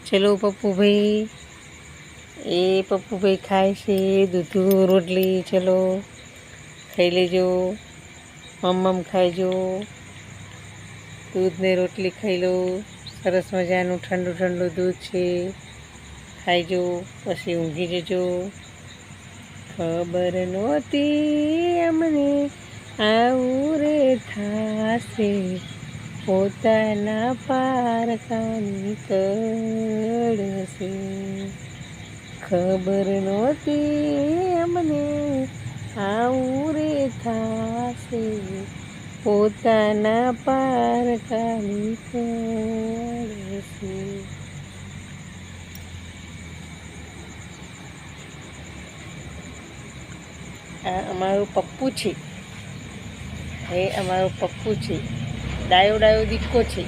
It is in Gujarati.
ચલો પપ્પુભાઈ, એ પપ્પુભાઈ ખાય છે દૂધ રોટલી. ચલો ખાઈ લેજો, મમ્મમ ખાઈજો, દૂધ ને રોટલી ખાઈ લો. સરસ મજાનું ઠંડુ ઠંડુ દૂધ છે, ખાઈજો પછી ઊંઘી જજો. ખબર નહોતી અમને આવું રે થાશે, પોતાના પારકાની કળશે. ખબર નહોતી અમને આવું રે થાશે, પોતાના પારકાની કળશે. આ અમારું પપ્પુ છે, એ અમારો પપ્પુ છે, ડાયો ડાયો દીકકો છે.